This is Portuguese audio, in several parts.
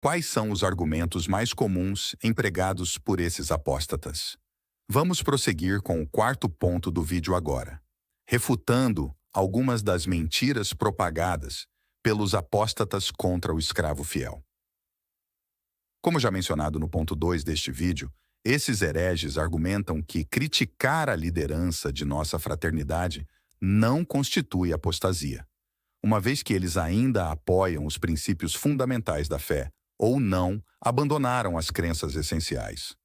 Quais são os argumentos mais comuns empregados por esses apóstatas? Vamos prosseguir com o quarto ponto do vídeo agora, refutando algumas das mentiras propagadas pelos apóstatas contra o escravo fiel. Como já mencionado no ponto 2 deste vídeo, esses hereges argumentam que criticar a liderança de nossa fraternidade não constitui apostasia, uma vez que eles ainda apoiam os princípios fundamentais da fé ou não abandonaram as crenças essenciais.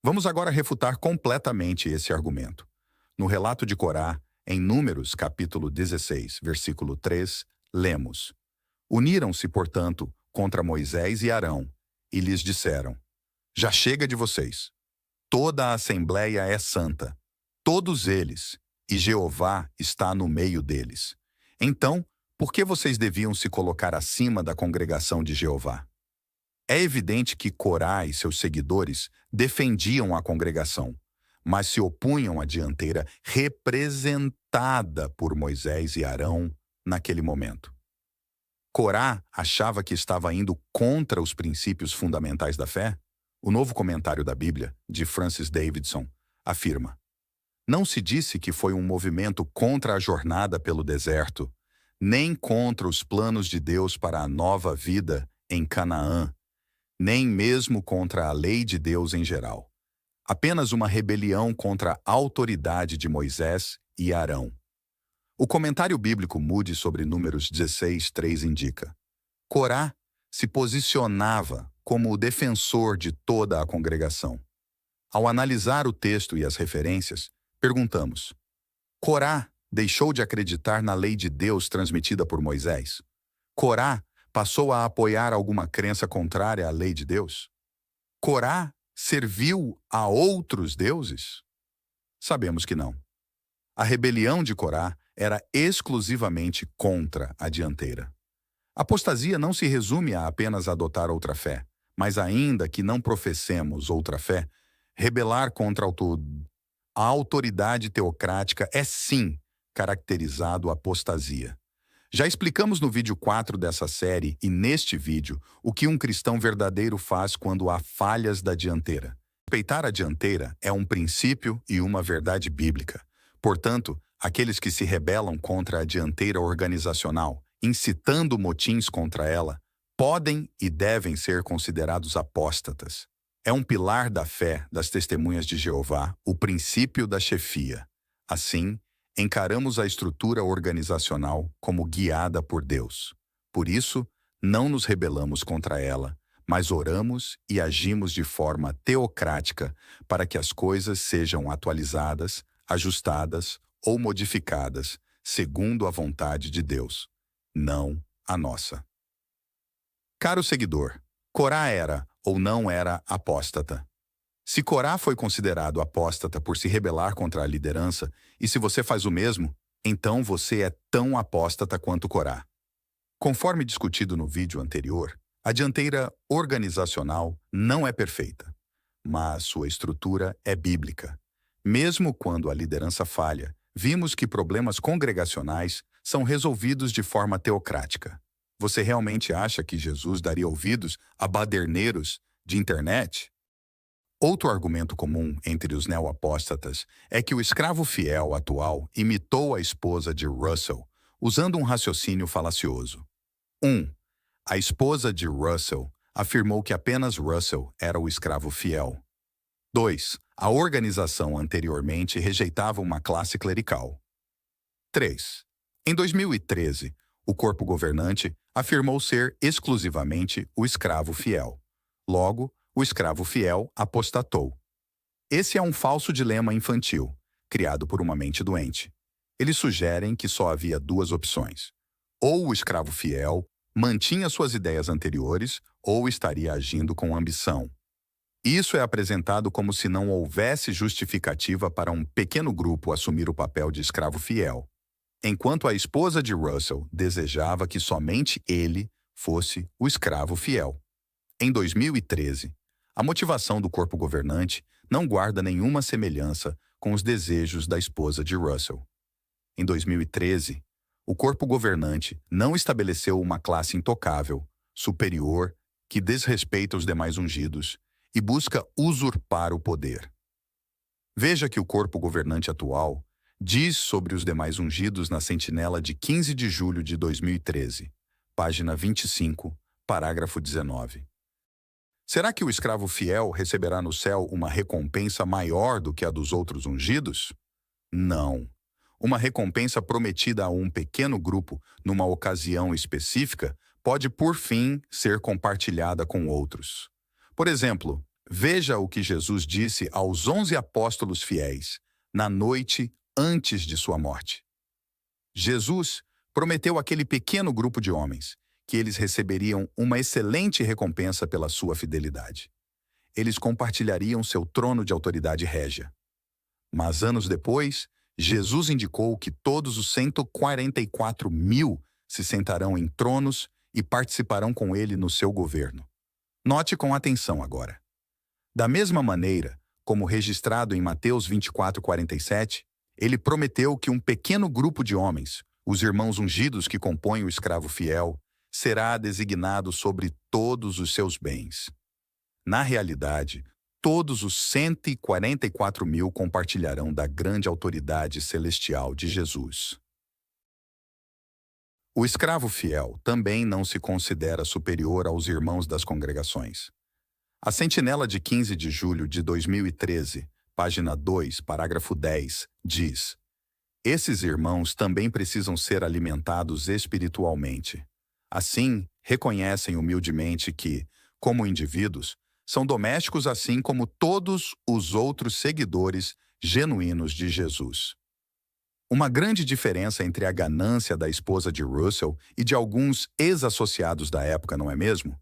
Vamos agora refutar completamente esse argumento. No relato de Corá, em Números capítulo 16, versículo 3, lemos: Uniram-se, portanto, contra Moisés e Arão, e lhes disseram: Já chega de vocês. Toda a assembleia é santa, todos eles, e Jeová está no meio deles. Então, por que vocês deviam se colocar acima da congregação de Jeová? É evidente que Corá e seus seguidores defendiam a congregação, mas se opunham à dianteira representada por Moisés e Arão naquele momento. Corá achava que estava indo contra os princípios fundamentais da fé? O novo comentário da Bíblia, de Francis Davidson, afirma: Não se disse que foi um movimento contra a jornada pelo deserto, nem contra os planos de Deus para a nova vida em Canaã, nem mesmo contra a lei de Deus em geral. Apenas uma rebelião contra a autoridade de Moisés e Arão. O comentário bíblico Moody sobre Números 16, 3 indica: Corá se posicionava como o defensor de toda a congregação. Ao analisar o texto e as referências, perguntamos: Corá deixou de acreditar na lei de Deus transmitida por Moisés? Corá passou a apoiar alguma crença contrária à lei de Deus? Corá serviu a outros deuses? Sabemos que não. A rebelião de Corá era exclusivamente contra a dianteira. Apostasia não se resume a apenas adotar outra fé, mas ainda que não professemos outra fé, rebelar contra a autoridade teocrática é sim caracterizado apostasia. Já explicamos no vídeo 4 dessa série e neste vídeo o que um cristão verdadeiro faz quando há falhas da dianteira. Respeitar a dianteira é um princípio e uma verdade bíblica. Portanto, aqueles que se rebelam contra a dianteira organizacional, incitando motins contra ela, podem e devem ser considerados apóstatas. É um pilar da fé das Testemunhas de Jeová, o princípio da chefia. Assim, encaramos a estrutura organizacional como guiada por Deus. Por isso, não nos rebelamos contra ela, mas oramos e agimos de forma teocrática para que as coisas sejam atualizadas, ajustadas ou modificadas segundo a vontade de Deus, não a nossa. Caro seguidor, Corá era ou não era apóstata? Se Corá foi considerado apóstata por se rebelar contra a liderança, e se você faz o mesmo, então você é tão apóstata quanto Corá. Conforme discutido no vídeo anterior, a dianteira organizacional não é perfeita, mas sua estrutura é bíblica. Mesmo quando a liderança falha, vimos que problemas congregacionais são resolvidos de forma teocrática. Você realmente acha que Jesus daria ouvidos a baderneiros de internet? Outro argumento comum entre os neoapóstatas é que o escravo fiel atual imitou a esposa de Russell, usando um raciocínio falacioso. 1. A esposa de Russell afirmou que apenas Russell era o escravo fiel. 2. A organização anteriormente rejeitava uma classe clerical. 3. Em 2013, o corpo governante afirmou ser exclusivamente o escravo fiel. Logo, o escravo fiel apostatou. Esse é um falso dilema infantil, criado por uma mente doente. Eles sugerem que só havia duas opções. Ou o escravo fiel mantinha suas ideias anteriores, ou estaria agindo com ambição. Isso é apresentado como se não houvesse justificativa para um pequeno grupo assumir o papel de escravo fiel, enquanto a esposa de Russell desejava que somente ele fosse o escravo fiel. Em 2013, a motivação do corpo governante não guarda nenhuma semelhança com os desejos da esposa de Russell. Em 2013, o corpo governante não estabeleceu uma classe intocável, superior que desrespeita os demais ungidos e busca usurpar o poder. Veja que o corpo governante atual diz sobre os demais ungidos na Sentinela de 15 de julho de 2013, página 25, parágrafo 19. Será que o escravo fiel receberá no céu uma recompensa maior do que a dos outros ungidos? Não. Uma recompensa prometida a um pequeno grupo numa ocasião específica pode, por fim, ser compartilhada com outros. Por exemplo, veja o que Jesus disse aos 11 apóstolos fiéis na noite antes de sua morte. Jesus prometeu àquele pequeno grupo de homens que eles receberiam uma excelente recompensa pela sua fidelidade. Eles compartilhariam seu trono de autoridade régia. Mas anos depois, Jesus indicou que todos os 144 mil se sentarão em tronos e participarão com ele no seu governo. Note com atenção agora. Da mesma maneira, como registrado em Mateus 24:47, ele prometeu que um pequeno grupo de homens, os irmãos ungidos que compõem o escravo fiel, será designado sobre todos os seus bens. Na realidade, todos os 144 mil compartilharão da grande autoridade celestial de Jesus. O escravo fiel também não se considera superior aos irmãos das congregações. A Sentinela de 15 de julho de 2013, página 2, parágrafo 10, diz: esses irmãos também precisam ser alimentados espiritualmente. Assim, reconhecem humildemente que, como indivíduos, são domésticos assim como todos os outros seguidores genuínos de Jesus. Uma grande diferença entre a ganância da esposa de Russell e de alguns ex-associados da época, não é mesmo?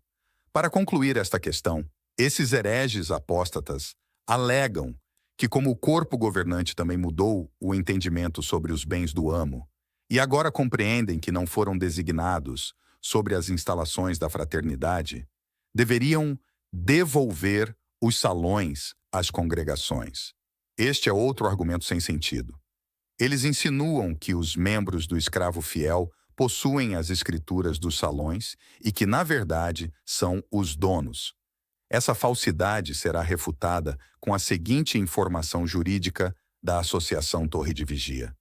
Para concluir esta questão, esses hereges apóstatas alegam que, como o corpo governante também mudou o entendimento sobre os bens do amo, e agora compreendem que não foram designados sobre as instalações da fraternidade, deveriam devolver os salões às congregações. Este é outro argumento sem sentido. Eles insinuam que os membros do escravo fiel possuem as escrituras dos salões e que, na verdade, são os donos. Essa falsidade será refutada com a seguinte informação jurídica da Associação Torre de Vigia.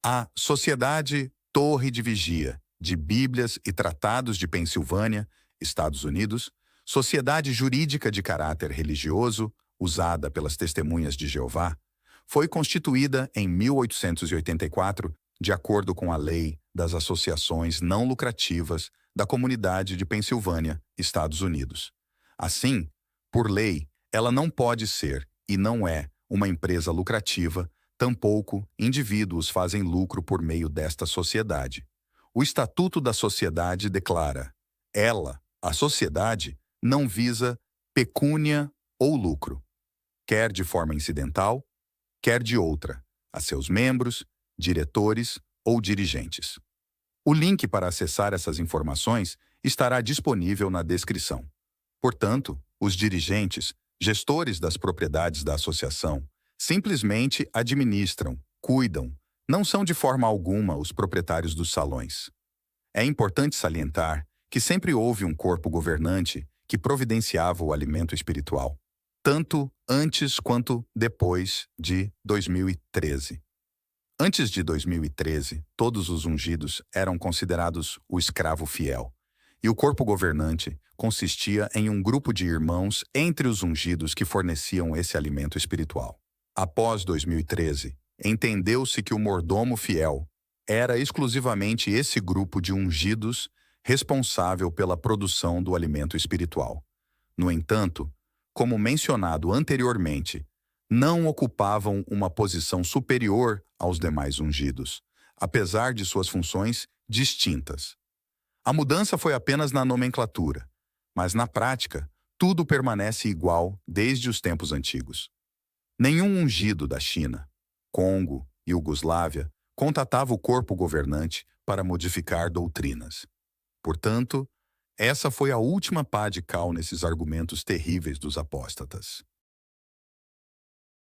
A Sociedade Torre de Vigia de Bíblias e Tratados de Pensilvânia, Estados Unidos, sociedade jurídica de caráter religioso, usada pelas Testemunhas de Jeová, foi constituída em 1884, de acordo com a Lei das Associações Não Lucrativas da Comunidade de Pensilvânia, Estados Unidos. Assim, por lei, ela não pode ser, e não é, uma empresa lucrativa, tampouco indivíduos fazem lucro por meio desta sociedade. O Estatuto da Sociedade declara: ela, a sociedade, não visa pecúnia ou lucro, quer de forma incidental, quer de outra, a seus membros, diretores ou dirigentes. O link para acessar essas informações estará disponível na descrição. Portanto, os dirigentes, gestores das propriedades da associação, simplesmente administram, cuidam, não são de forma alguma os proprietários dos salões. É importante salientar que sempre houve um corpo governante que providenciava o alimento espiritual, tanto antes quanto depois de 2013. Antes de 2013, todos os ungidos eram considerados o escravo fiel, e o corpo governante consistia em um grupo de irmãos entre os ungidos que forneciam esse alimento espiritual. Após 2013, entendeu-se que o mordomo fiel era exclusivamente esse grupo de ungidos responsável pela produção do alimento espiritual. No entanto, como mencionado anteriormente, não ocupavam uma posição superior aos demais ungidos, apesar de suas funções distintas. A mudança foi apenas na nomenclatura, mas na prática, tudo permanece igual desde os tempos antigos. Nenhum ungido da China, Congo e Iugoslávia contatava o corpo governante para modificar doutrinas. Portanto, essa foi a última pá de cal nesses argumentos terríveis dos apóstatas.